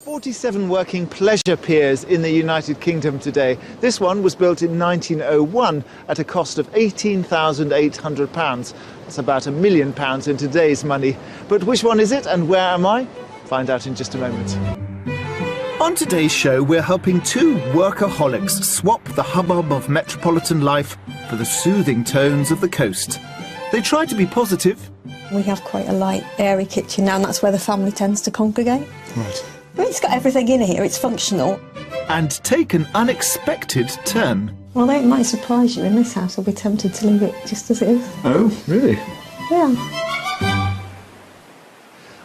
47 working pleasure piers in the United Kingdom today. This one was built in 1901 at a cost of £18,800. That's about £1 million in today's money. But which one is it and where am I? Find out in just a moment. On today's show, we're helping two workaholics swap the hubbub of metropolitan life for the soothing tones of the coast. They try to be positive. We have quite a light, airy kitchen now, and that's where the family tends to congregate. Right. But it's got everything in here, it's functional. And take an unexpected turn. Well, it might surprise you, in this house I'll be tempted to leave it just as it is. Oh, really? Yeah.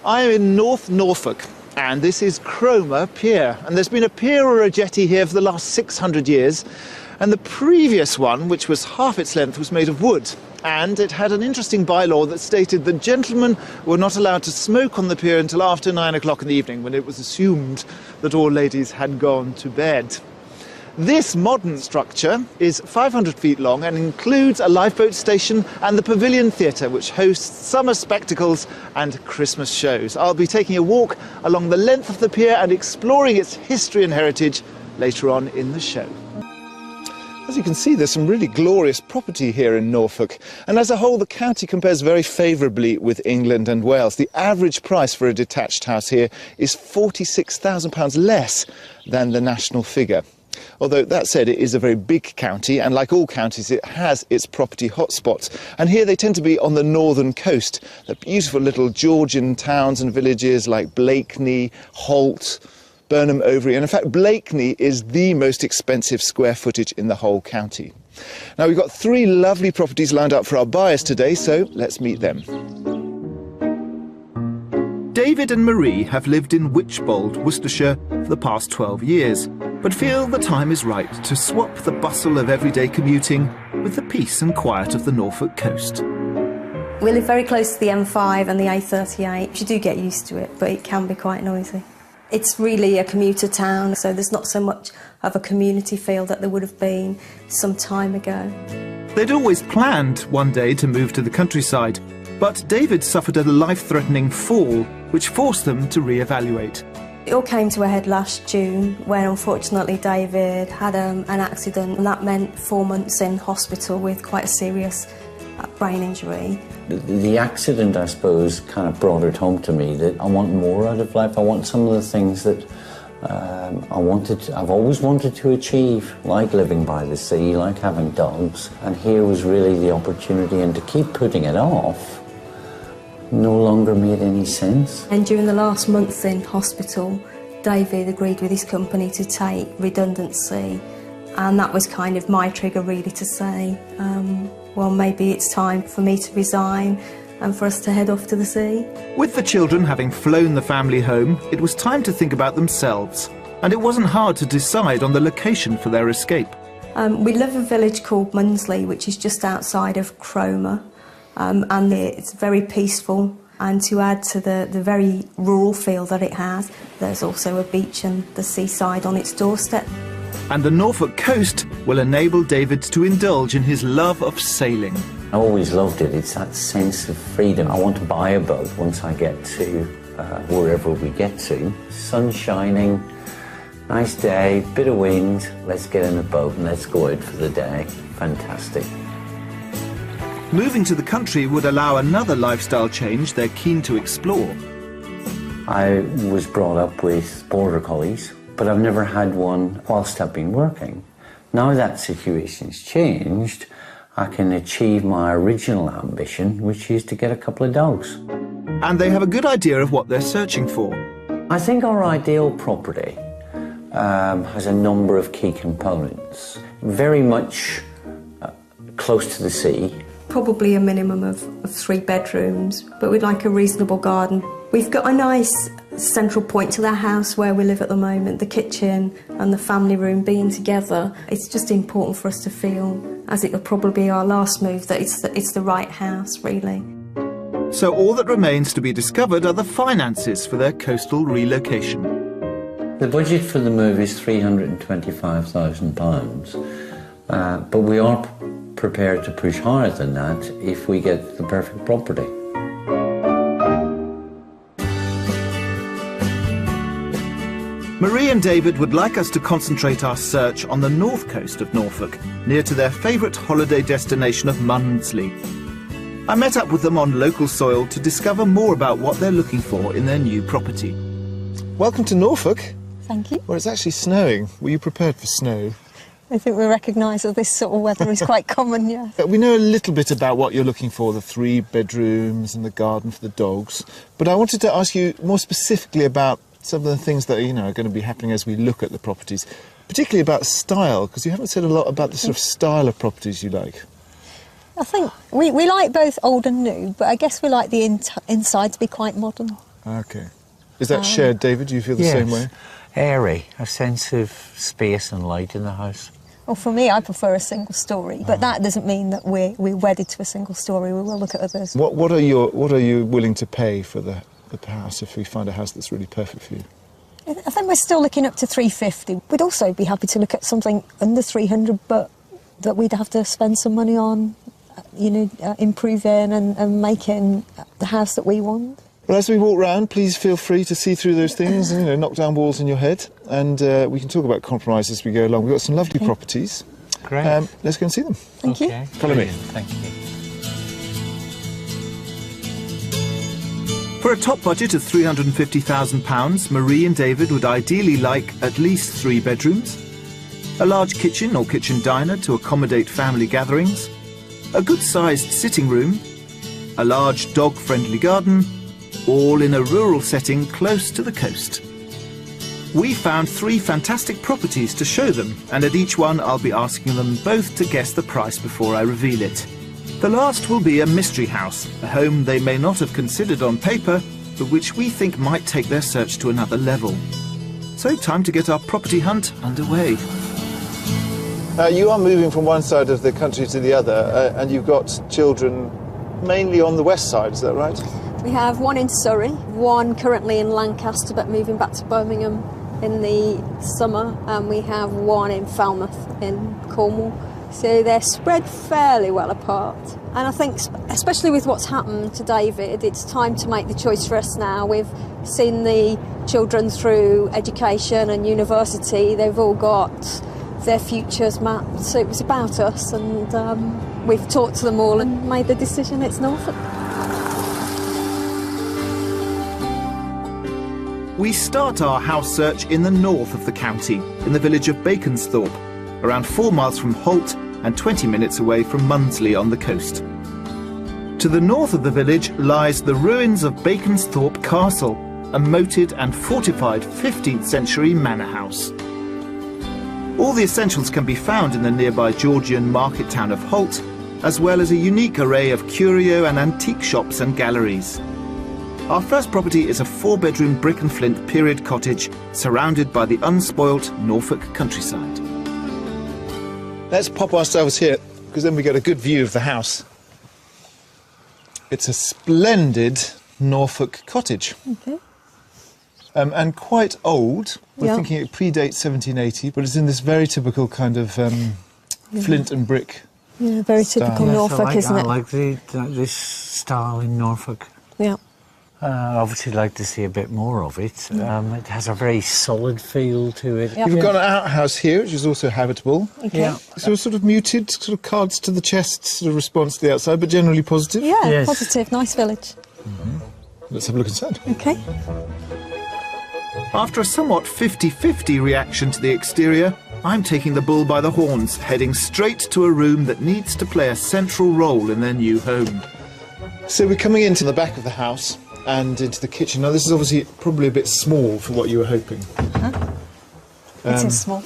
I am in Norfolk, and this is Cromer Pier. And there's been a pier or a jetty here for the last 600 years. And the previous one, which was half its length, was made of wood. And it had an interesting bylaw that stated that gentlemen were not allowed to smoke on the pier until after 9 o'clock in the evening, when it was assumed that all ladies had gone to bed. This modern structure is 500 feet long and includes a lifeboat station and the Pavilion Theatre, which hosts summer spectacles and Christmas shows. I'll be taking a walk along the length of the pier and exploring its history and heritage later on in the show. As you can see, there's some really glorious property here in Norfolk, and as a whole the county compares very favourably with England and Wales. The average price for a detached house here is £46,000 less than the national figure. Although, that said, it is a very big county, and like all counties, it has its property hotspots. And here they tend to be on the northern coast. The beautiful little Georgian towns and villages like Blakeney, Holt, Burnham Overy, and in fact Blakeney is the most expensive square footage in the whole county. Now, we've got three lovely properties lined up for our buyers today, so let's meet them. David and Marie have lived in Wychbold, Worcestershire for the past 12 years, but feel the time is right to swap the bustle of everyday commuting with the peace and quiet of the Norfolk coast. We live very close to the M5 and the A38. You do get used to it, but it can be quite noisy. It's really a commuter town, so there's not so much of a community feel that there would have been some time ago. They'd always planned one day to move to the countryside, but David suffered a life-threatening fall, which forced them to re-evaluate. It all came to a head last June, when unfortunately David had an accident, and that meant 4 months in hospital with quite a serious brain injury. The accident, I suppose, kind of brought it home to me that I want more out of life. I want some of the things that I've always wanted to achieve, like living by the sea, like having dogs. And here was really the opportunity, and to keep putting it off no longer made any sense. And during the last month in hospital, David agreed with his company to take redundancy, and that was kind of my trigger really to say, well, maybe it's time for me to resign and for us to head off to the sea. With the children having flown the family home, it was time to think about themselves, and it wasn't hard to decide on the location for their escape. We live in a village called Munsley, which is just outside of Cromer, and it's very peaceful, and to add to the very rural feel that it has, there's also a beach and the seaside on its doorstep. And the Norfolk coast will enable David to indulge in his love of sailing. I always loved it. It's that sense of freedom. I want to buy a boat once I get to wherever we get to. Sun shining, nice day, bit of wind. Let's get in a boat and let's go out for the day. Fantastic. Moving to the country would allow another lifestyle change they're keen to explore. I was brought up with border collies, but I've never had one whilst I've been working. Now that situation's changed, I can achieve my original ambition, which is to get a couple of dogs. And they have a good idea of what they're searching for. I think our ideal property has a number of key components. Very much close to the sea. Probably a minimum of 3 bedrooms, but we'd like a reasonable garden. We've got a nice central point to the house where we live at the moment, the kitchen and the family room being together. It's just important for us to feel, as it will probably be our last move, that it's the right house, really. So all that remains to be discovered are the finances for their coastal relocation. The budget for the move is £325,000, but we are prepared to push higher than that if we get the perfect property. Marie and David would like us to concentrate our search on the north coast of Norfolk, near to their favourite holiday destination of Mundsley. I met up with them on local soil to discover more about what they're looking for in their new property. Welcome to Norfolk. Thank you. Well, it's actually snowing. Were you prepared for snow? I think we recognise that this sort of weather is quite common, yeah. We know a little bit about what you're looking for, the 3 bedrooms and the garden for the dogs. But I wanted to ask you more specifically about some of the things that are going to be happening as we look at the properties, particularly about style, because you haven't said a lot about the sort of style of properties you like. I think we like both old and new, but I guess we like the inside to be quite modern. OK. Is that shared, David? Do you feel the same way? Airy, a sense of space and light in the house. Well, for me, I prefer a single story, but that doesn't mean that we're wedded to a single story. We will look at others. What are you willing to pay for the house if we find a house that's really perfect for you? I think we're still looking up to 350. We'd also be happy to look at something under 300, but that we'd have to spend some money on, improving and making the house that we want. Well, as we walk round, please feel free to see through those things, knock down walls in your head, and we can talk about compromise as we go along. We've got some lovely properties. Great. Let's go and see them. Thank you. Follow me. Thank you. For a top budget of £350,000, Marie and David would ideally like at least 3 bedrooms, a large kitchen or kitchen diner to accommodate family gatherings, a good-sized sitting room, a large dog-friendly garden, all in a rural setting close to the coast. We found 3 fantastic properties to show them, and at each one I'll be asking them both to guess the price before I reveal it. The last will be a mystery house, a home they may not have considered on paper, but which we think might take their search to another level. So time to get our property hunt underway. You are moving from one side of the country to the other, and you've got children mainly on the west side, is that right? We have one in Surrey, one currently in Lancaster but moving back to Birmingham in the summer, and we have one in Falmouth in Cornwall. So they're spread fairly well apart. And I think, especially with what's happened to David, it's time to make the choice for us now. We've seen the children through education and university. They've all got their futures mapped. So it was about us, and we've talked to them all and made the decision it's Norfolk. We start our house search in the north of the county, in the village of Baconsthorpe, around 4 miles from Holt and 20 minutes away from Mundsley on the coast. To the north of the village lies the ruins of Baconsthorpe Castle, a moated and fortified 15th century manor house. All the essentials can be found in the nearby Georgian market town of Holt, as well as a unique array of curio and antique shops and galleries. Our first property is a 4-bedroom brick and flint period cottage surrounded by the unspoilt Norfolk countryside. Let's pop ourselves here, because then we get a good view of the house. It's a splendid Norfolk cottage. Okay. And quite old. We're thinking it predates 1780, but it's in this very typical kind of flint and brick. Yeah, very typical Norfolk, isn't it? I like this style in Norfolk. Yeah. Obviously like to see a bit more of it. It has a very solid feel to it. Yep. You've got an outhouse here, which is also habitable. Okay. Yeah. So sort of muted, sort of cards to the chest sort of response to the outside, but generally positive. Yeah, Yes. positive, nice village. Let's have a look inside. Okay. After a somewhat 50-50 reaction to the exterior, I'm taking the bull by the horns, heading straight to a room that needs to play a central role in their new home. So we're coming into the back of the house and into the kitchen. Now, this is obviously probably a bit small for what you were hoping. It is small.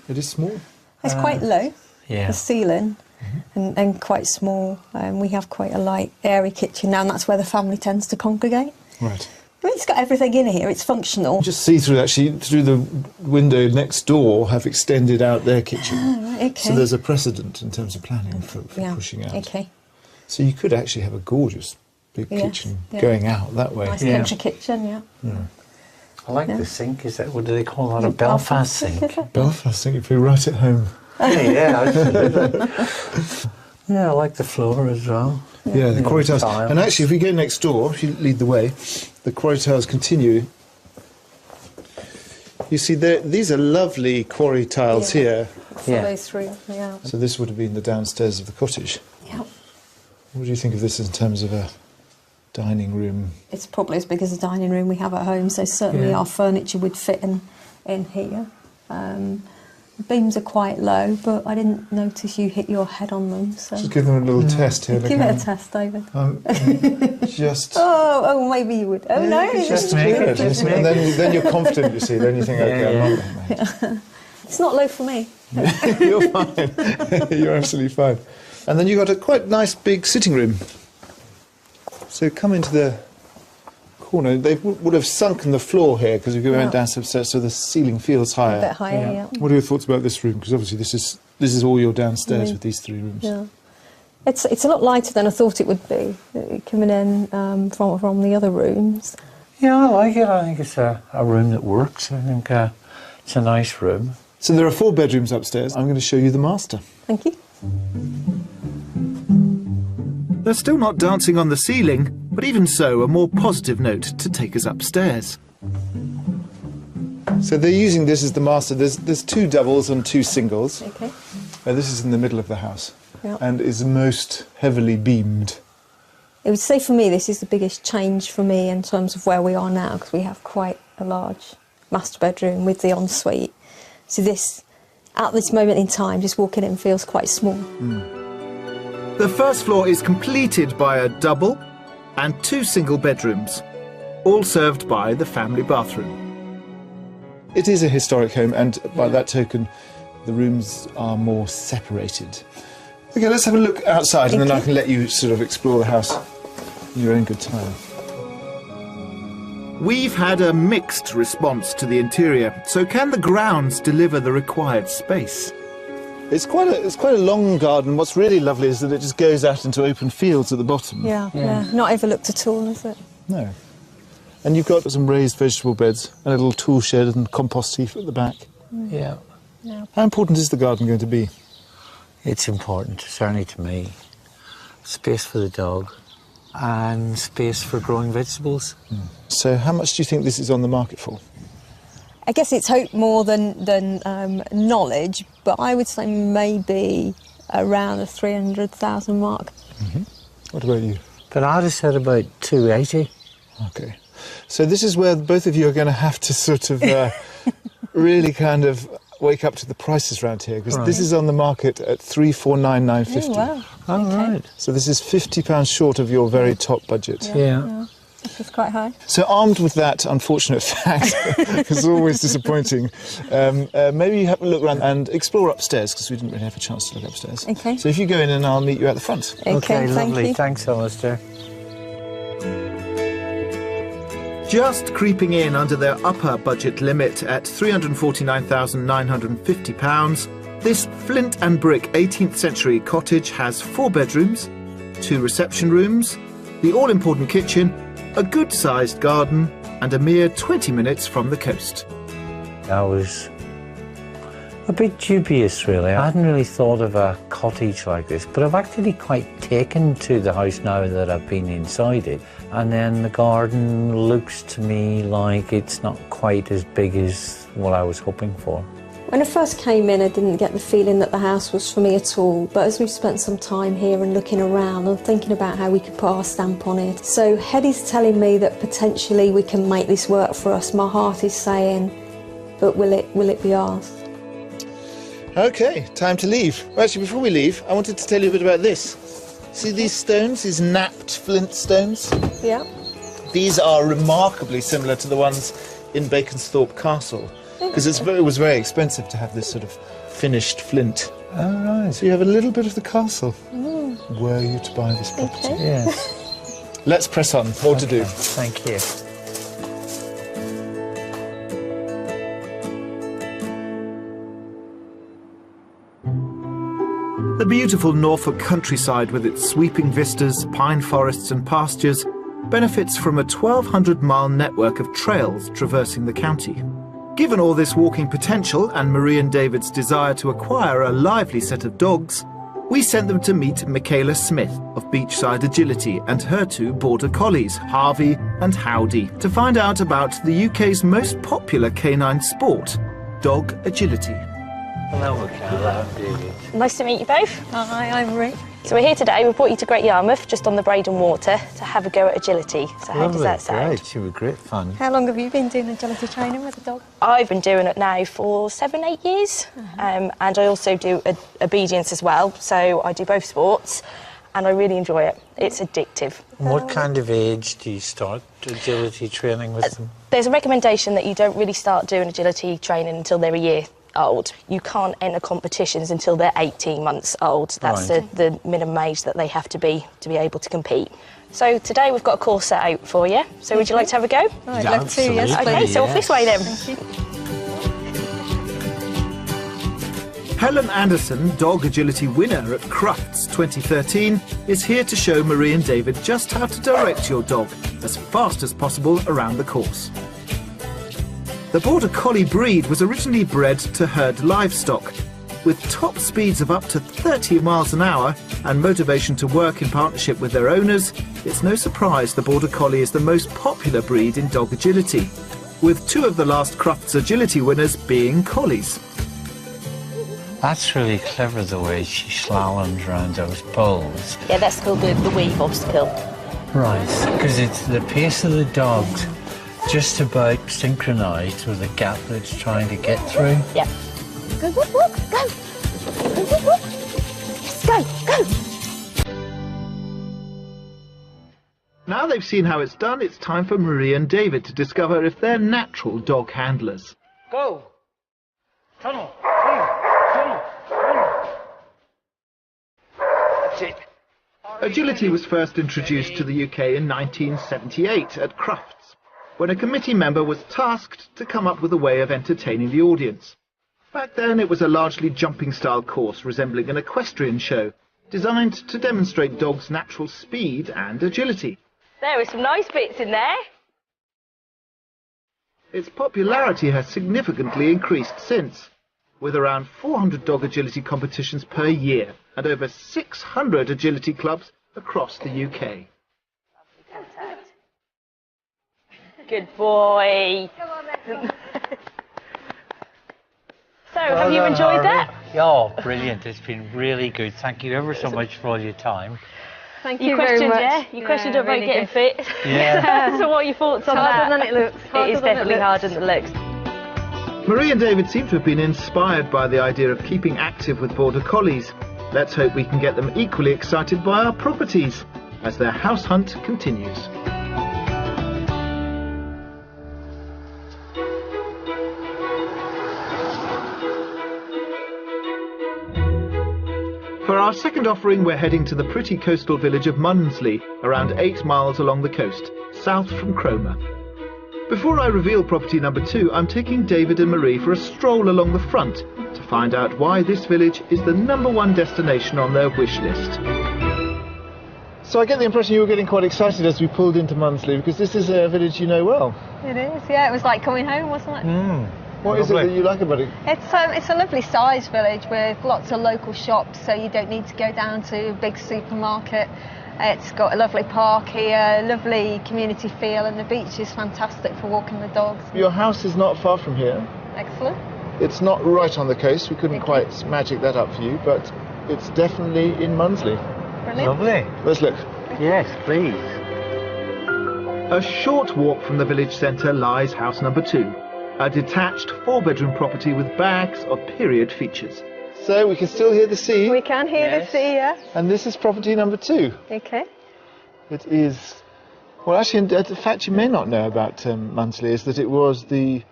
It is small. It's quite low, Yeah. the ceiling, and quite small. We have quite a light, airy kitchen now, and that's where the family tends to congregate. Right. I mean, it's got everything in here. It's functional. Just see through, actually, through the window next door, have extended out their kitchen. Right, okay. So there's a precedent in terms of planning for pushing out. Okay. So you could actually have a gorgeous big kitchen going out that way. Nice country kitchen, yeah. I like the sink. Is that, what do they call that? A Belfast sink? is it? Belfast, I think, if you're right at home. Yeah, absolutely. Yeah, I like the floor as well. Yeah, the quarry tiles. Tiles. And actually, if we go next door, if you lead the way, the quarry tiles continue You see, these are lovely quarry tiles here. For those three, yeah. So this would have been the downstairs of the cottage. Yeah. What do you think of this in terms of a dining room? It's probably as big as the dining room we have at home, so certainly our furniture would fit in here. The beams are quite low, but I didn't notice you hit your head on them. So Just give them a little test here. give it a test, David. Just... Oh, maybe you would. Oh, no. Just make it. And then you're confident, you see. Then you think, okay, I'm not mate. It's not low for me. You're fine. You're absolutely fine. And then you've got a quite nice big sitting room. So come into the corner. They would have sunken the floor here because we went down some steps, so the ceiling feels higher. A bit higher, yeah. What are your thoughts about this room? Because obviously this is all your downstairs with these 3 rooms. Yeah. It's a lot lighter than I thought it would be, coming in from the other rooms. Yeah, I like it. I think it's a room that works. I think it's a nice room. So there are 4 bedrooms upstairs. I'm going to show you the master. Thank you. They're still not dancing on the ceiling, but even so, a more positive note to take us upstairs. So they're using this as the master. There's 2 doubles and 2 singles. Okay. This is in the middle of the house and is most heavily beamed. I would say for me this is the biggest change for me in terms of where we are now, because we have quite a large master bedroom with the ensuite. So this, at this moment in time, just walking in feels quite small. The first floor is completed by a double and 2 single bedrooms, all served by the family bathroom. It is a historic home, and by that token, the rooms are more separated. OK, let's have a look outside, and then I can let you sort of explore the house in your own good time. We've had a mixed response to the interior, so can the grounds deliver the required space? It's quite a long garden. What's really lovely is that it just goes out into open fields at the bottom. Yeah. Not overlooked at all, is it? No. And you've got some raised vegetable beds, and a little tool shed and compost heap at the back. Yeah. How important is the garden going to be? It's important, certainly to me. Space for the dog and space for growing vegetables. So how much do you think this is on the market for? I guess it's hope more than knowledge, but I would say maybe around the 300,000 mark. What about you? But I'd have said about 280. OK. So this is where both of you are going to have to sort of really kind of wake up to the prices around here, because this is on the market at 349,950. Oh, wow. Oh, right. So this is £50 short of your very top budget. Yeah. Which is quite high. So armed with that unfortunate fact, it's always disappointing, maybe you have a look around and explore upstairs, because we didn't really have a chance to look upstairs. OK. So if you go in, and I'll meet you at the front. OK, lovely. Thank you. Thanks, Alistair. Just creeping in under their upper budget limit at £349,950, this flint and brick 18th century cottage has 4 bedrooms, 2 reception rooms, the all-important kitchen, a good-sized garden, and a mere 20 minutes from the coast. I was a bit dubious, really. I hadn't really thought of a cottage like this, but I've actually quite taken to the house now that I've been inside it. And then the garden looks to me like it's not quite as big as what I was hoping for. When I first came in, I didn't get the feeling that the house was for me at all, but as we've spent some time here and looking around and thinking about how we could put our stamp on it, so Hetty's telling me that potentially we can make this work for us. My heart is saying, but will it be ours? OK, time to leave. Well, actually, before we leave, I wanted to tell you a bit about this. See these stones, these napped flint stones? Yeah. These are remarkably similar to the ones in Baconsthorpe Castle, because it was very expensive to have this sort of finished flint. Oh, right. So you have a little bit of the castle, were you to buy this property. Okay. Yes. Let's press on, more to do. Thank you. The beautiful Norfolk countryside, with its sweeping vistas, pine forests and pastures, benefits from a 1,200-mile network of trails traversing the county. Given all this walking potential and Marie and David's desire to acquire a lively set of dogs, We sent them to meet Michaela Smith of Beachside Agility and her two border collies, Harvey and Howdy, to find out about the UK's most popular canine sport, dog agility. Hello, Michaela. I'm David. Nice to meet you both. Hi, I'm Rick. So we're here today. We've brought you to Great Yarmouth, just on the Braden Water, to have a go at agility. So how does that sound? Great, you were great fun. How long have you been doing agility training with a dog? I've been doing it now for 7-8 years, and I also do obedience as well. So I do both sports, and I really enjoy it. It's addictive. And what kind of age do you start agility training with them? There's a recommendation that you don't really start doing agility training until they're a year old. You can't enter competitions until they're 18 months old. That's Right. the minimum age that they have to be able to compete. So today we've got a course set out for you. So would you like to have a go? I'd Yeah, love to, yes, absolutely. Okay, please. so off this way then. Thank you. Helen Anderson, dog agility winner at Crufts 2013, is here to show Marie and David just how to direct your dog as fast as possible around the course. The Border Collie breed was originally bred to herd livestock. With top speeds of up to 30 miles an hour and motivation to work in partnership with their owners, it's no surprise the Border Collie is the most popular breed in dog agility, with two of the last Crufts agility winners being collies. That's really clever, the way she slaloms around those poles. Yeah, that's called the weave obstacle. Right, because it's the pace of the dogs just about synchronised with the gap that it's trying to get through. Yeah. Go, whoop, whoop, go. Go, whoop, whoop. Yes, go, go. Now they've seen how it's done, it's time for Marie and David to discover if they're natural dog handlers. Go! Tunnel! Tunnel! That's it. Agility was first introduced to the UK in 1978 at Crufts, when a committee member was tasked to come up with a way of entertaining the audience. Back then it was a largely jumping-style course resembling an equestrian show, designed to demonstrate dogs' natural speed and agility. There are some nice bits in there. Its popularity has significantly increased since, with around 400 dog agility competitions per year and over 600 agility clubs across the UK. Good boy. So, have you enjoyed that? Oh, brilliant. It's been really good. Thank you ever so much for all your time. Thank You you very questioned, much. yeah? You questioned about really getting good. fit. Yeah. So what are your thoughts on that? Harder than it looks. It Harder is than it definitely looks. harder than it looks. Marie and David seem to have been inspired by the idea of keeping active with Border Collies. Let's hope we can get them equally excited by our properties as their house hunt continues. For our second offering, we're heading to the pretty coastal village of Munsley, around 8 miles along the coast, south from Cromer. Before I reveal property number 2, I'm taking David and Marie for a stroll along the front to find out why this village is the #1 destination on their wish list. So I get the impression you were getting quite excited as we pulled into Munsley, because this is a village you know well. It is, yeah. It was like coming home, wasn't it? What is it that you like about it? It's a lovely sized village with lots of local shops, so you don't need to go down to a big supermarket. It's got a lovely park here, lovely community feel, and the beach is fantastic for walking the dogs. Your house is not far from here. Excellent. It's not right on the coast, we couldn't quite magic that up for you, but it's definitely in Munsley. Brilliant. Lovely. Let's look. Yes, please. A short walk from the village centre lies house number 2, a detached 4-bedroom property with bags of period features. So we can still hear the sea, We can hear the sea, yeah. and this is property number 2. Okay. It is, well actually, the fact you may not know about Munsley is that it was the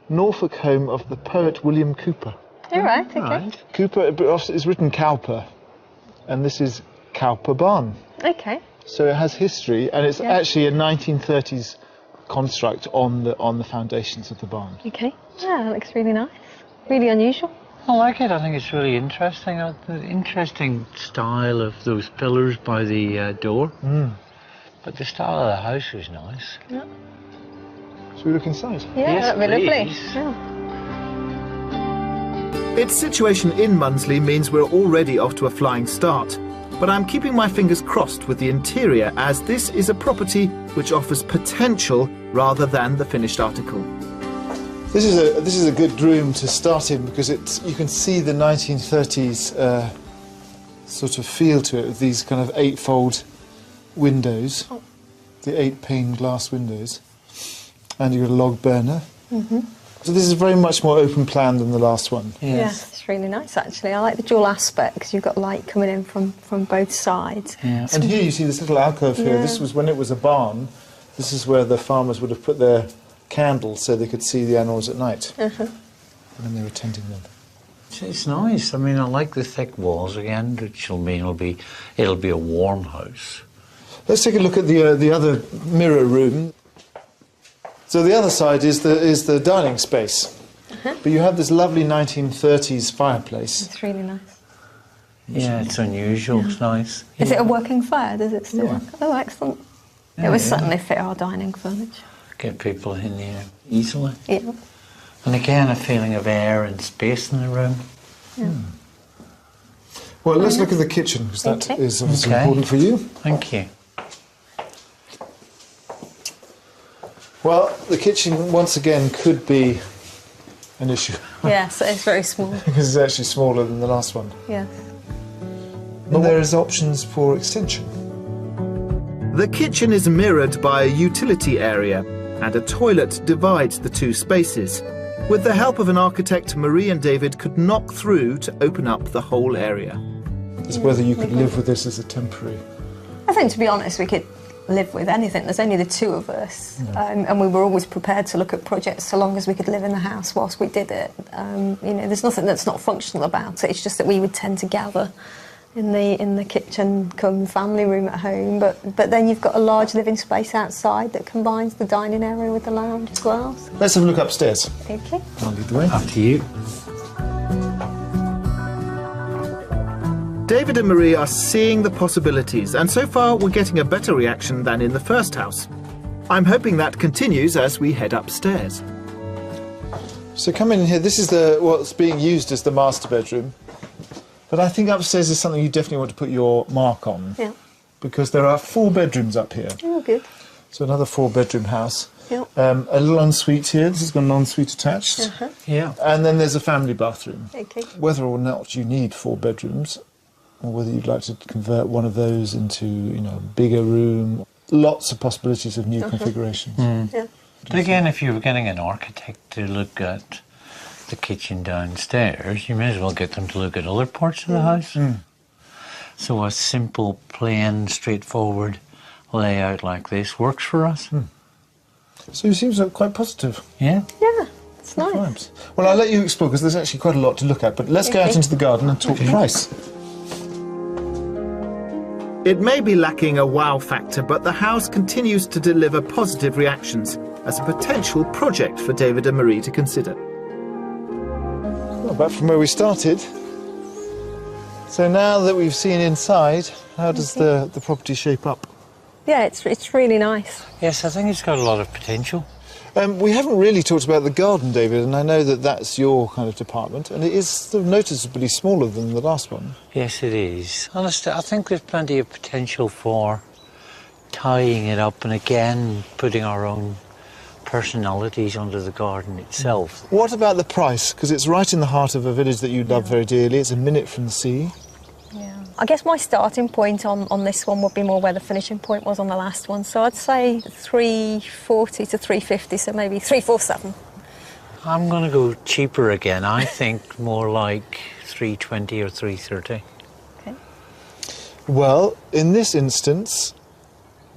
Norfolk home of the poet William Cowper. All right, okay. Right. Cowper, but it's written Cowper, and this is Cowper Barn. Okay. So it has history, and it's actually a 1930s construct on the foundations of the barn. Okay. Yeah, that looks really nice. Really unusual. I like it. I think it's really interesting. The interesting style of those pillars by the door. But the style of the house was nice. Yeah. Should we look inside? Yeah, Yes, that'd be lovely. please. Yeah. Its situation in Munsley means we're already off to a flying start. But I'm keeping my fingers crossed with the interior, as this is a property which offers potential rather than the finished article. This is a good room to start in, because you can see the 1930s sort of feel to it, with these kind of 8-fold windows, the 8-pane glass windows, and you've got a log burner. So this is very much more open plan than the last one. Yes, it's really nice actually. I like the dual aspect because you've got light coming in from both sides. Yeah. And here you see this little alcove here. Yeah. This was when it was a barn. This is where the farmers would have put their candles so they could see the animals at night when they were tending them. It's nice. I mean, I like the thick walls again, which will mean it'll be a warm house. Let's take a look at the other mirror room. So the other side is the dining space. But you have this lovely 1930s fireplace. It's really nice. Yeah, it's unusual. It's nice. Is it a working fire? Does it still Yeah. work? Oh, excellent. Yeah, It would yeah. certainly fit our dining furniture. Get people in here easily. Yeah. And again, a feeling of air and space in the room. Well, let's look at the kitchen, because that Okay. is obviously Okay. important for you. Thank you. Well, the kitchen, once again, could be an issue, Yes, it's very small. because it's actually smaller than the last one. Yeah. And there is options for extension. The kitchen is mirrored by a utility area, and a toilet divides the two spaces. With the help of an architect, Marie and David could knock through to open up the whole area. It's whether you could live with this as a temporary. I think, to be honest, we could live with anything. There's only the two of us, and we were always prepared to look at projects so long as we could live in the house whilst we did it. You know, there's nothing that's not functional about it. It's just that we would tend to gather in the kitchen, come family room at home. But then you've got a large living space outside that combines the dining area with the lounge as well. Let's have a look upstairs. Okay. I'll lead the way. After you. David and Marie are seeing the possibilities, and so far we're getting a better reaction than in the first house. I'm hoping that continues as we head upstairs. So come in here. This is what's being used as the master bedroom. But I think upstairs is something you definitely want to put your mark on. Yeah. Because there are 4 bedrooms up here. Oh, good. So another 4-bedroom house. Yep. A little ensuite here. This has got an ensuite attached. Yeah. And then there's a family bathroom. Okay. Whether or not you need 4 bedrooms, or whether you'd like to convert one of those into, you know, a bigger room, lots of possibilities of new configurations. Yeah. But again, if you were getting an architect to look at the kitchen downstairs, you may as well get them to look at other parts of the house. So a simple, plain, straightforward layout like this works for us. So you seem quite positive. Yeah. Yeah. It's nice. Right. Well, I'll let you explore, because there's actually quite a lot to look at. But let's go out Okay. into the garden and talk price. It may be lacking a wow factor, but the house continues to deliver positive reactions as a potential project for David and Marie to consider. Well, back from where we started. So now that we've seen inside, how does the property shape up? Yeah, it's really nice. Yes, I think it's got a lot of potential. We haven't really talked about the garden, David, and I know that that's your kind of department, and it is sort of noticeably smaller than the last one. Yes, it is. Honestly, I think there's plenty of potential for tying it up and again putting our own personalities under the garden itself. What about the price? Because it's right in the heart of a village that you love very dearly. It's a minute from the sea. Yeah. I guess my starting point on this one would be more where the finishing point was on the last one. So I'd say 340 to 350, so maybe 347. I'm going to go cheaper again. I think more like 320 or 330. Okay. Well, in this instance,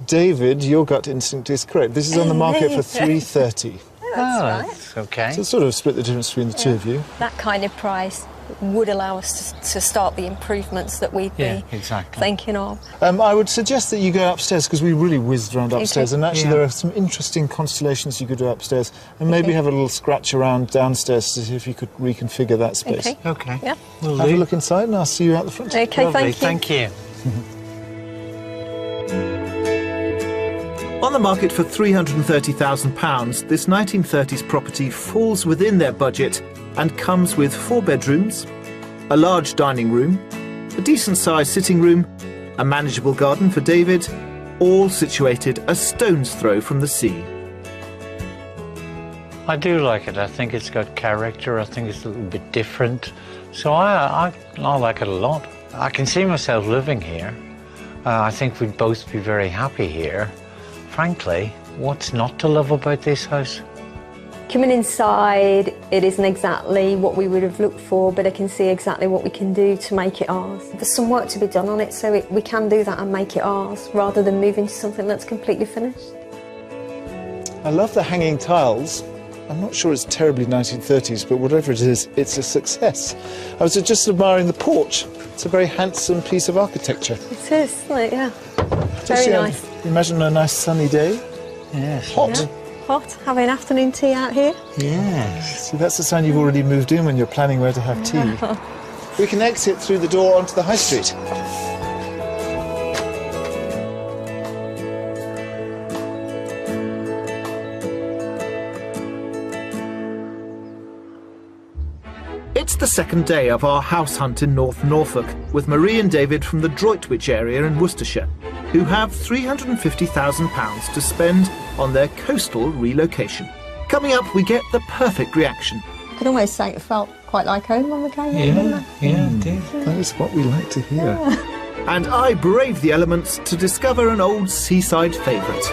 David, your gut instinct is correct. This is on the market for 330. That's okay. So sort of split the difference between the two of you. That kind of price would allow us to start the improvements that we'd Yeah, be exactly. thinking of. I would suggest that you go upstairs, because we really whizzed around upstairs, Okay. and actually Yeah. there are some interesting constellations you could do upstairs, and maybe have a little scratch around downstairs to see if you could reconfigure that space. Okay. Okay. Yeah. Will Have do. a look inside, and I'll see you out the front. Okay, Lovely. thank you. Thank you. On the market for £330,000, this 1930s property falls within their budget and comes with 4 bedrooms, a large dining room, a decent-sized sitting room, a manageable garden for David, all situated a stone's throw from the sea. I do like it. I think it's got character. I think it's a little bit different. So I like it a lot. I can see myself living here. I think we'd both be very happy here. Frankly, what's not to love about this house? Coming inside, it isn't exactly what we would have looked for, but I can see exactly what we can do to make it ours. There's some work to be done on it, so we can do that and make it ours, rather than move into something that's completely finished. I love the hanging tiles. I'm not sure it's terribly 1930s, but whatever it is, it's a success. I was just admiring the porch. It's a very handsome piece of architecture. It is, like, yeah. Very nice. Imagine a nice sunny day. Yes. Hot. Yeah. Hot, having afternoon tea out here. Yes. See, that's the sign you've already moved in when you're planning where to have tea. We can exit through the door onto the high street. It's the second day of our house hunt in North Norfolk, with Marie and David from the Droitwich area in Worcestershire, who have £350,000 to spend on their coastal relocation. Coming up, we get the perfect reaction. I could almost say it felt quite like home when we came in, didn't it? Yeah, it did. That is what we like to hear. And I brave the elements to discover an old seaside favourite.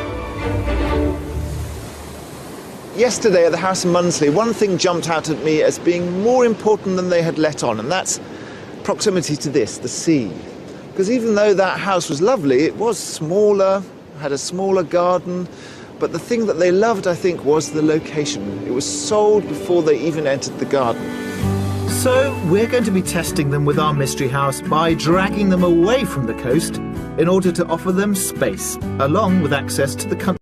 Yesterday at the house in Munsley, one thing jumped out at me as being more important than they had let on, and that's proximity to this, the sea. Because even though that house was lovely, it was smaller, had a smaller garden, but the thing that they loved, I think, was the location. It was sold before they even entered the garden. So we're going to be testing them with our mystery house by dragging them away from the coast in order to offer them space, along with access to the country.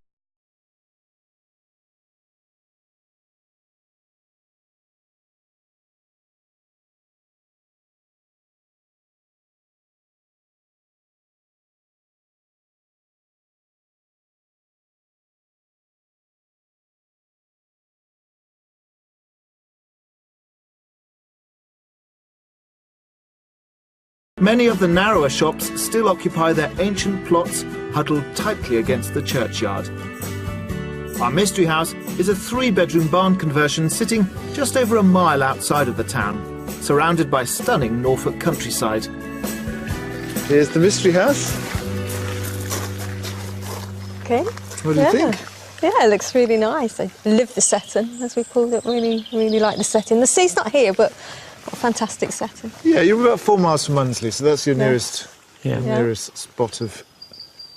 Many of the narrower shops still occupy their ancient plots huddled tightly against the churchyard. Our mystery house is a 3-bedroom barn conversion sitting just over a mile outside of the town, surrounded by stunning Norfolk countryside. Here's the mystery house. Okay. What do you think? Yeah, it looks really nice. I love the setting, as we called it. Really like the setting. The sea's not here, but what a fantastic setting. Yeah, you're about 4 miles from Munsley, so that's your nearest spot of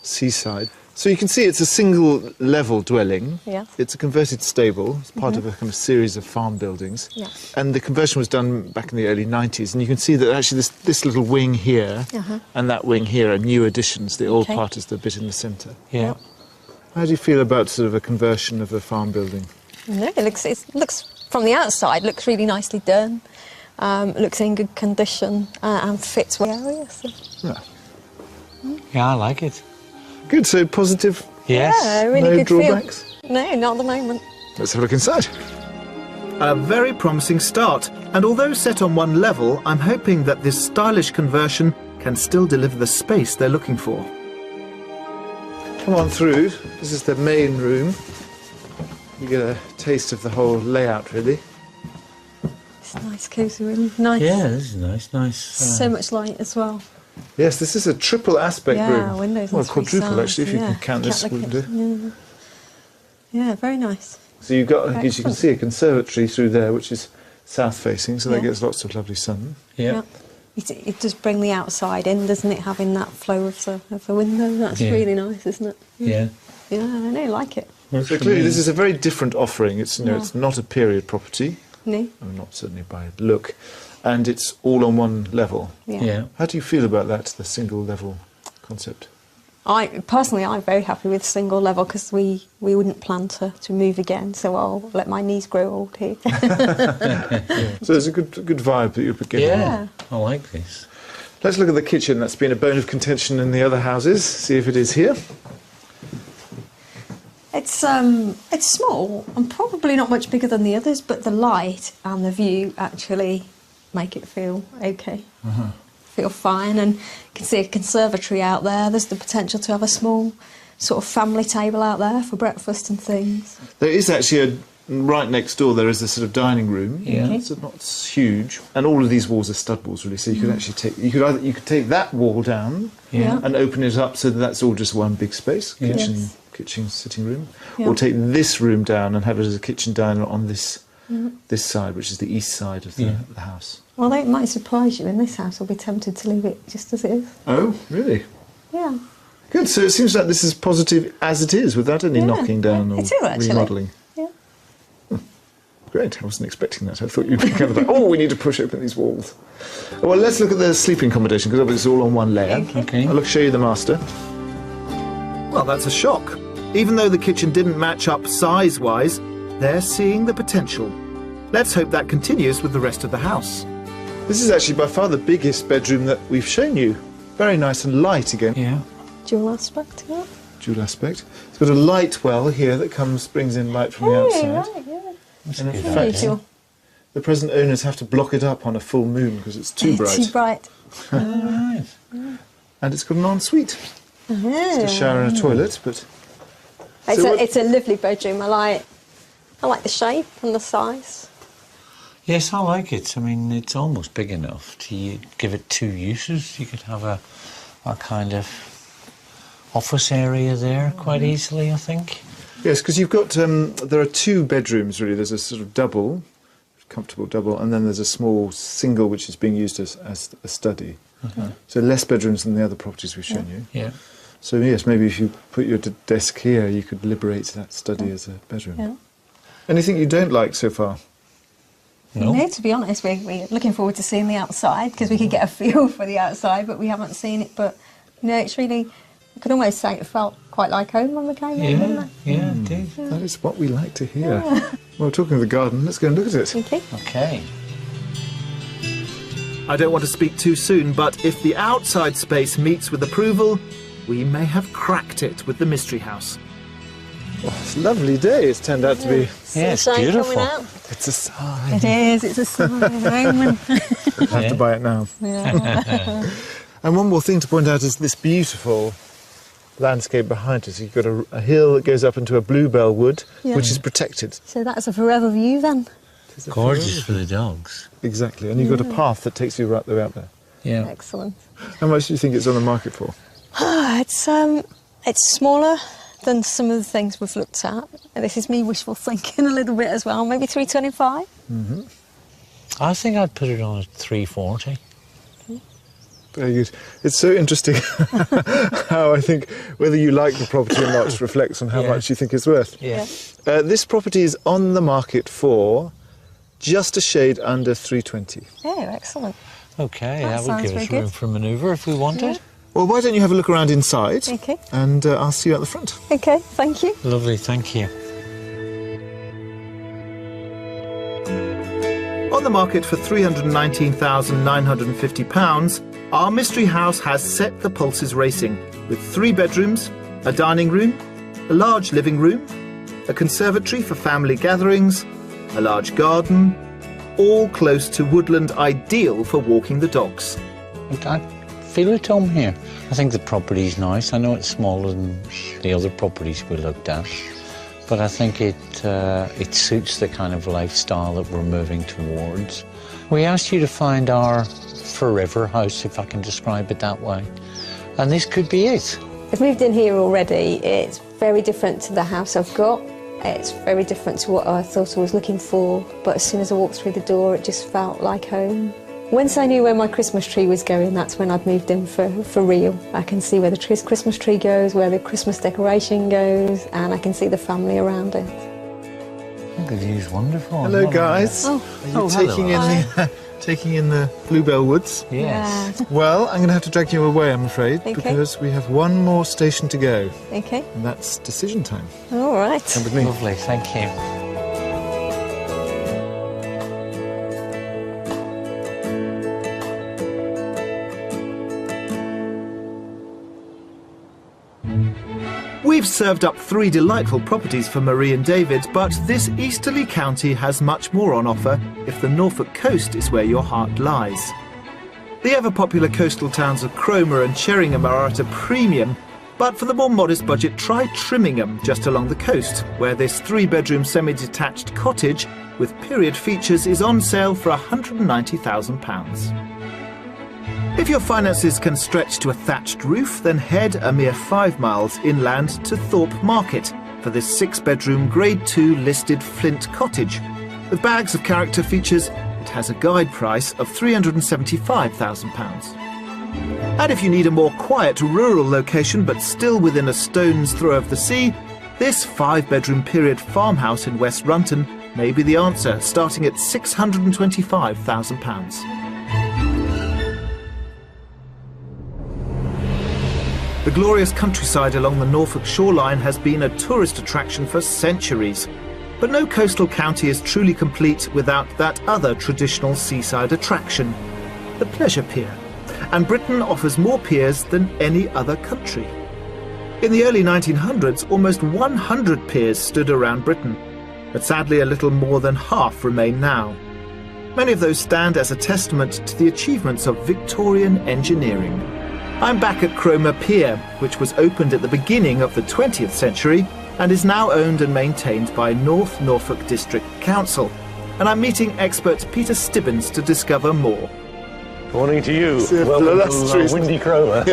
seaside. So you can see it's a single level dwelling. Yeah. It's a converted stable. It's part of a kind of series of farm buildings. Yeah. And the conversion was done back in the early 90s. And you can see that actually this little wing here and that wing here are new additions. The old part is the bit in the centre. Yeah. How do you feel about sort of a conversion of a farm building? No, it looks from the outside, looks really nicely done. Looks in good condition and fits well. Yeah, so. Yeah, I like it. Good, so positive? Yes. Yeah, really No good drawbacks? feel. No, not at the moment. Let's have a look inside. A very promising start, and although set on one level, I'm hoping that this stylish conversion can still deliver the space they're looking for. Come on through. This is the main room. You get a taste of the whole layout, really. It's a nice, cosy room. Nice. Yeah, this is nice. So much light as well. Yes, this is a triple aspect room. Yeah, windows on Well, three quadruple sides, actually, if you yeah. can count this the window. kitchen, yeah, very nice. So you've got, as you can Excellent. see, a conservatory through there, which is south-facing, so that Yeah. gets lots of lovely sun. Yeah. It does bring the outside in, doesn't it, having that flow of the window? That's really nice, isn't it? Yeah. Yeah, I know, I like it. So clearly this is a very different offering. It's, you know, it's not a period property. No? Not certainly by look, and it's all on one level. Yeah. How do you feel about that, the single level concept? I'm very happy with single level because we wouldn't plan to move again, so I'll let my knees grow old here. So there's a good vibe that you're getting. Yeah. I like this. Let's look at the kitchen. That's been a bone of contention in the other houses. See if it is here. It's small and probably not much bigger than the others, but the light and the view actually make it feel okay. Feel fine, and you can see a conservatory out there. There's the potential to have a small sort of family table out there for breakfast and things. There is actually right next door there is a sort of dining room. Yeah. Okay. It's not huge, and all of these walls are stud walls really. So you could actually take take that wall down Yeah. and open it up so that that's all just one big space, kitchen, Yes. kitchen, sitting room, Yeah. or take this room down and have it as a kitchen diner on this side, which is the east side of the house. Well, it might surprise you. In this house, I'll be tempted to leave it just as it is. Oh, really? Yeah. Good. So it seems like this is positive as it is, without any Yeah, knocking down yeah, or it is actually. remodelling. Yeah. Great. I wasn't expecting that. I thought you'd be kind of like, oh, we need to push open these walls. Well, let's look at the sleeping accommodation, because obviously it's all on one layer. Okay. I'll show you the master. Well, that's a shock. Even though the kitchen didn't match up size-wise, they're seeing the potential. Let's hope that continues with the rest of the house. This is actually by far the biggest bedroom that we've shown you. Very nice and light again. Yeah. Dual aspect to it. Dual aspect. It's got a light well here that brings in light from the outside. Right, yeah. And in good fact, Unusual. the present owners have to block it up on a full moon because it's too bright. Too bright. Right. And it's got an ensuite. A shower and a toilet, but It's a lovely bedroom. I like the shape and the size. Yes, I like it. I mean, it's almost big enough to give it two uses. You could have a kind of office area there quite easily, I think. yes, because you've got there are two bedrooms really. There's a sort of double, comfortable double, and then there's a small single which is being used as a study. So less bedrooms than the other properties we've shown you. Yeah. So yes, maybe if you put your desk here, you could liberate that study as a bedroom. Yeah. Anything you don't like so far? No. To be honest, we're looking forward to seeing the outside because we could get a feel for the outside, but we haven't seen it. But it's really, I could almost say it felt quite like home when we came in, didn't Yeah. it? Yeah, it did. That is what we like to hear. Well, talking of the garden, let's go and look at it. Okay. Okay. I don't want to speak too soon, but if the outside space meets with approval, we may have cracked it with the mystery house. Oh, it's a lovely day it's turned out to be. Yeah, it's Sunshine beautiful. coming out. It's a sign. It is. It's a sign. Omen. I have to buy it now. Yeah. And one more thing to point out is this beautiful landscape behind us. You've got a hill that goes up into a bluebell wood, Yeah. which is protected. So that's a forever view then. Gorgeous for the dogs. Exactly, and you've got a path that takes you right the way out there. Yeah. Excellent. How much do you think it's on the market for? It's smaller than some of the things we've looked at. And this is me wishful thinking a little bit as well. Maybe 325. I think I'd put it on at 340. Very good. It's so interesting how I think whether you like the property or not reflects on how Yeah. much you think it's worth. Yeah. This property is on the market for just a shade under 320. Oh, excellent. Okay, That that would sounds give very us room good. for manoeuvre if we wanted. Well, why don't you have a look around inside? Okay. And I'll see you at the front. Okay, thank you. Lovely, thank you. On the market for £319,950, our mystery house has set the pulses racing, with 3 bedrooms, a dining room, a large living room, a conservatory for family gatherings, a large garden, all close to woodland ideal for walking the dogs. I feel at home here. I think the property's nice. I know it's smaller than the other properties we looked at, but I think it suits the kind of lifestyle that we're moving towards. We asked you to find our forever house, if I can describe it that way, and this could be it. I've moved in here already. It's very different to the house I've got. It's very different to what I thought I was looking for, but as soon as I walked through the door, it just felt like home. Once I knew where my Christmas tree was going, that's when I'd moved in for real. I can see where the Christmas tree goes, where the Christmas decoration goes, and I can see the family around it. I think the view's wonderful. Hello, guys. Oh. Are you taking in the Bluebell Woods? Yes. Well, I'm going to have to drag you away, I'm afraid, Okay. because we have one more station to go, Okay, and that's decision time. all right. Come with me. Lovely, thank you. We've served up 3 delightful properties for Marie and David, but this easterly county has much more on offer if the Norfolk coast is where your heart lies. The ever-popular coastal towns of Cromer and Sheringham are at a premium, but for the more modest budget, try Trimmingham, just along the coast, where this 3-bedroom semi-detached cottage with period features is on sale for £190,000. If your finances can stretch to a thatched roof, then head a mere 5 miles inland to Thorpe Market for this 6-bedroom Grade 2 listed flint cottage. With bags of character features, it has a guide price of £375,000. And if you need a more quiet rural location but still within a stone's throw of the sea, this 5-bedroom period farmhouse in West Runton may be the answer, starting at £625,000. The glorious countryside along the Norfolk shoreline has been a tourist attraction for centuries. But no coastal county is truly complete without that other traditional seaside attraction, the pleasure pier. And Britain offers more piers than any other country. In the early 1900s, almost 100 piers stood around Britain, but sadly a little more than half remain now. Many of those stand as a testament to the achievements of Victorian engineering. I'm back at Cromer Pier, which was opened at the beginning of the 20th century and is now owned and maintained by North Norfolk District Council. And I'm meeting expert Peter Stibbins to discover more. Morning to you. Welcome to windy Cromer.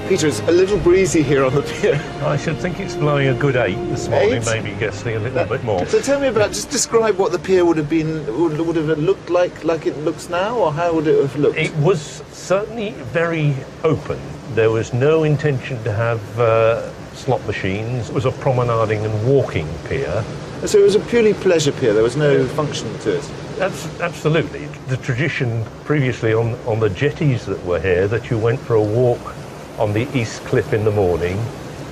Peter, it's a little breezy here on the pier. I should think it's blowing a good 8 this morning, 8? maybe guessing a little bit more. So tell me about, just describe what the pier would have been, would have looked like it looks now, or how would it have looked? It was certainly very open. There was no intention to have slot machines. It was a promenading and walking pier. So it was a purely pleasure pier, there was no function to it? Absolutely. The tradition previously on the jetties that were here, that you went for a walk on the East Cliff in the morning,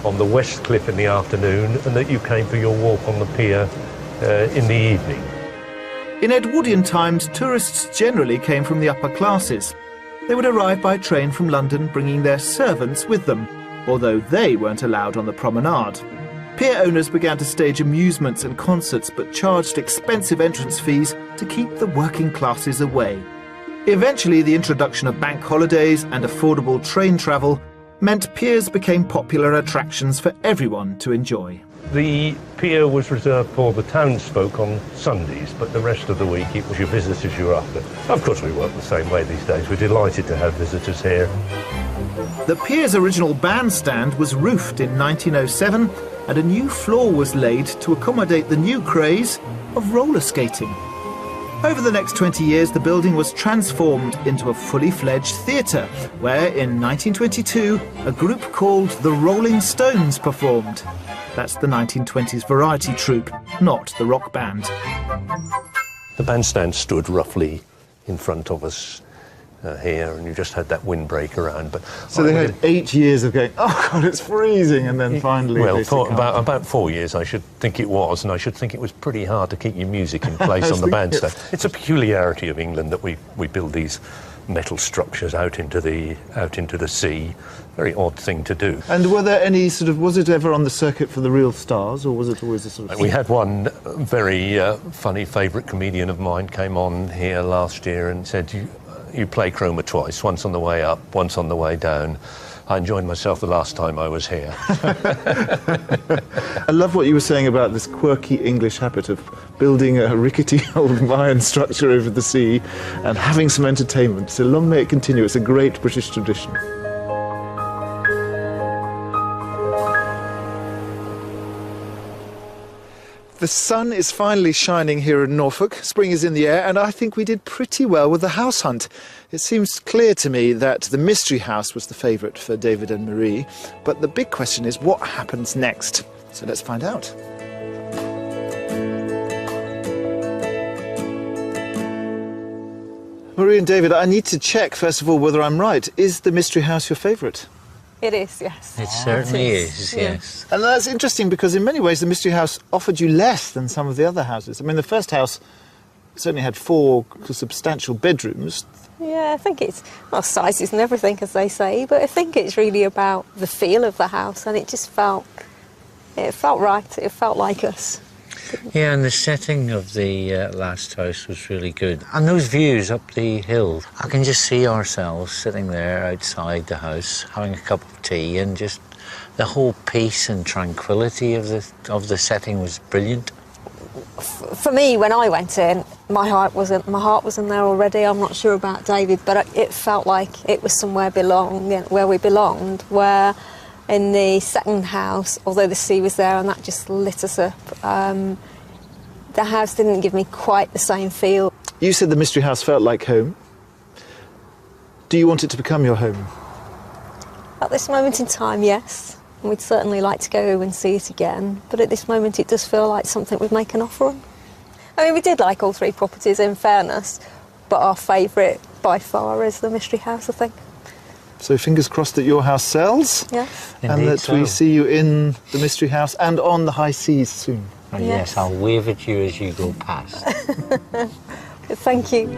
on the West Cliff in the afternoon, and that you came for your walk on the pier in the evening. In Edwardian times, tourists generally came from the upper classes. They would arrive by train from London, bringing their servants with them, although they weren't allowed on the promenade. Pier owners began to stage amusements and concerts, but charged expensive entrance fees to keep the working classes away. Eventually, the introduction of bank holidays and affordable train travel meant piers became popular attractions for everyone to enjoy. The pier was reserved for the townsfolk on Sundays, but the rest of the week it was your visitors you were after. Of course, we work the same way these days. We're delighted to have visitors here. The pier's original bandstand was roofed in 1907, and a new floor was laid to accommodate the new craze of roller skating. Over the next 20 years, the building was transformed into a fully fledged theatre, where in 1922, a group called the Rolling Stones performed. That's the 1920s variety troupe, not the rock band. The bandstand stood roughly in front of us here, and you just had that windbreak around. But so they had 8 years of going, oh God, it's freezing, and then finally... Well, for about 4 years I should think it was, and I should think it was pretty hard to keep your music in place on the bandstand. It's a peculiarity of England that we build these metal structures out into the sea. Very odd thing to do. And were there any sort of, was it ever on the circuit for the real stars, or was it always a sort of... We had one very funny favourite comedian of mine came on here last year and said, you play Cromer twice, once on the way up, once on the way down. I enjoyed myself the last time I was here. I love what you were saying about this quirky English habit of building a rickety old Mayan structure over the sea and having some entertainment. So long may it continue. It's a great British tradition. The sun is finally shining here in Norfolk. Spring is in the air, and I think we did pretty well with the house hunt. It seems clear to me that the mystery house was the favourite for David and Marie, but the big question is what happens next? So let's find out. Marie and David, I need to check, first of all, whether I'm right. Is the mystery house your favourite? It is, yes. It certainly is, yes. And that's interesting because in many ways the mystery house offered you less than some of the other houses. I mean, the first house certainly had 4 substantial bedrooms. Yeah, I think it's, well, sizes and everything, as they say, but I think it's really about the feel of the house, and it felt right, it felt like us. Yeah, and the setting of the last house was really good. And those views up the hill, I can just see ourselves sitting there outside the house, having a cup of tea, and just the whole peace and tranquility of the setting was brilliant. For me, when I went in, my heart wasn't there already. I'm not sure about David, but it felt like it was somewhere where we belonged, where in the second house, although the sea was there and that just lit us up, the house didn't give me quite the same feel. You said the Mystery House felt like home. Do you want it to become your home? At this moment in time, yes. And we'd certainly like to go and see it again, but at this moment it does feel like something we'd make an offer on. I mean, we did like all 3 properties, in fairness, but our favourite by far is the Mystery House, I think. So fingers crossed that your house sells, Yes. and Indeed that we see you in the Mystery House and on the high seas soon. Oh, yes, I'll wave at you as you go past. Thank you.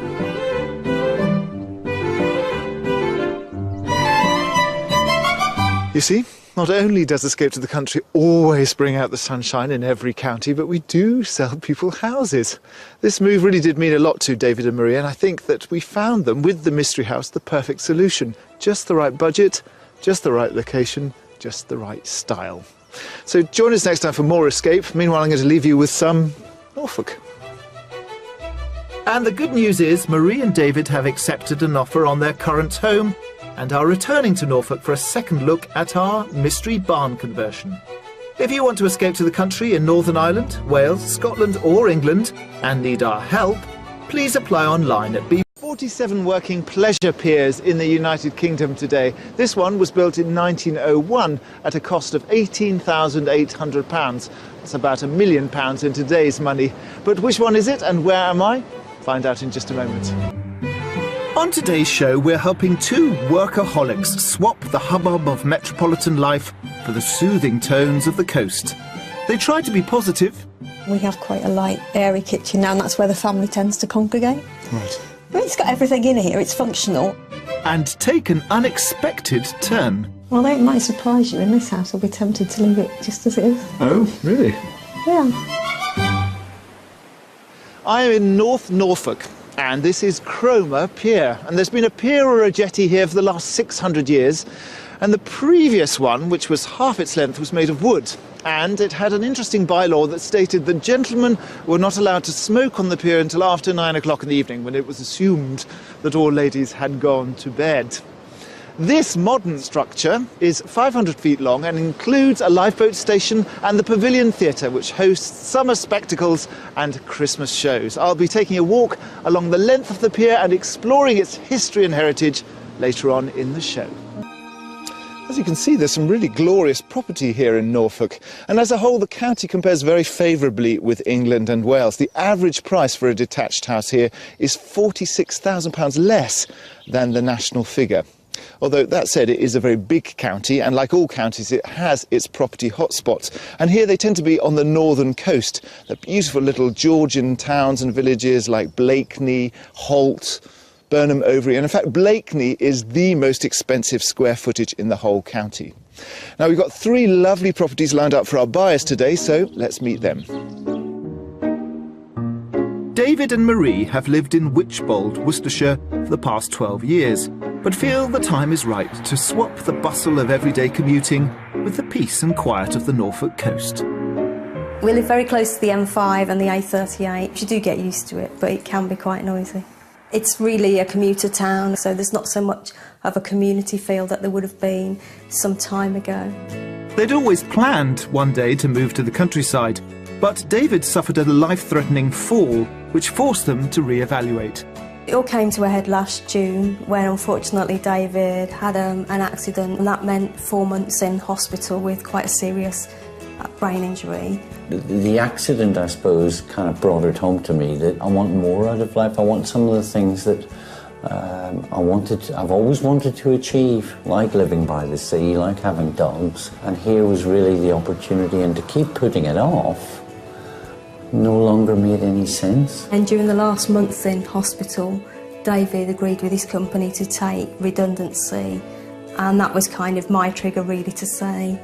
You see, not only does Escape to the Country always bring out the sunshine in every county, but we do sell people houses. This move really did mean a lot to David and Marie, and I think that we found them, with the Mystery House, the perfect solution. Just the right budget, just the right location, just the right style. So join us next time for more Escape. Meanwhile, I'm going to leave you with some Norfolk. And the good news is Marie and David have accepted an offer on their current home and are returning to Norfolk for a second look at our mystery barn conversion. If you want to escape to the country in Northern Ireland, Wales, Scotland or England and need our help, please apply online at 47 working pleasure piers in the United Kingdom today. This one was built in 1901 at a cost of £18,800. That's about £1 million in today's money. But which one is it and where am I? Find out in just a moment. On today's show, we're helping 2 workaholics swap the hubbub of metropolitan life for the soothing tones of the coast. They try to be positive. We have quite a light, airy kitchen now, and that's where the family tends to congregate. Right. I mean, it's got everything in here, it's functional. And take an unexpected turn. Well, it might surprise you, in this house I'll be tempted to leave it just as it is. Oh, really? Yeah. I am in North Norfolk, and this is Cromer Pier. And there's been a pier or a jetty here for the last 600 years. And the previous one, which was half its length, was made of wood. And it had an interesting bylaw that stated that gentlemen were not allowed to smoke on the pier until after 9 o'clock in the evening, when it was assumed that all ladies had gone to bed. This modern structure is 500 feet long and includes a lifeboat station and the Pavilion Theatre, which hosts summer spectacles and Christmas shows. I'll be taking a walk along the length of the pier and exploring its history and heritage later on in the show. As you can see, there's some really glorious property here in Norfolk, and as a whole the county compares very favourably with England and Wales. The average price for a detached house here is £46,000 less than the national figure. Although, that said, it is a very big county, and like all counties, it has its property hotspots. And here they tend to be on the northern coast. The beautiful little Georgian towns and villages like Blakeney, Holt, Burnham Overy, and in fact Blakeney is the most expensive square footage in the whole county. Now, we've got 3 lovely properties lined up for our buyers today, so let's meet them. David and Marie have lived in Wychbold, Worcestershire for the past 12 years, but feel the time is right to swap the bustle of everyday commuting with the peace and quiet of the Norfolk coast. We live very close to the M5 and the A38. You do get used to it, but it can be quite noisy. It's really a commuter town, so there's not so much of a community feel that there would have been some time ago. They'd always planned one day to move to the countryside, but David suffered a life-threatening fall, which forced them to re-evaluate. It all came to a head last June when unfortunately David had an accident, and that meant 4 months in hospital with quite a serious brain injury. The accident, I suppose, kind of brought it home to me that I want more out of life. I want some of the things that I've always wanted to achieve, like living by the sea, like having dogs. And here was really the opportunity, and to keep putting it off, no longer made any sense. And during the last month in hospital, David agreed with his company to take redundancy, and that was kind of my trigger really to say,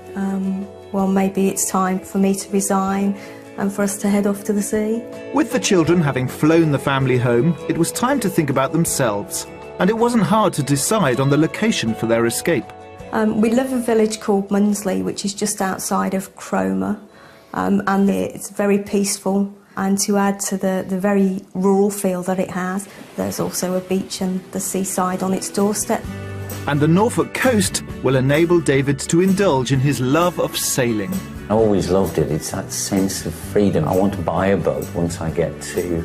well, maybe it's time for me to resign and for us to head off to the sea. With the children having flown the family home, it was time to think about themselves, and it wasn't hard to decide on the location for their escape. We live in a village called Munsley, which is just outside of Cromer, and it's very peaceful. And to add to the very rural feel that it has, there's also a beach and the seaside on its doorstep. And the Norfolk coast will enable David to indulge in his love of sailing. I always loved it. It's that sense of freedom. I want to buy a boat once I get to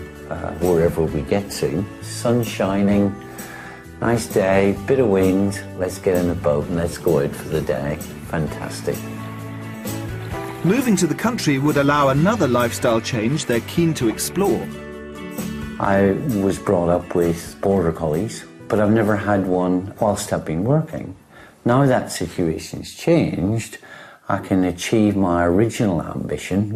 wherever we get to. Sun shining, nice day, bit of wind, let's get in a boat and let's go out for the day. Fantastic. Moving to the country would allow another lifestyle change they're keen to explore. I was brought up with border collies, but I've never had one whilst I've been working. Now that situation's changed, I can achieve my original ambition.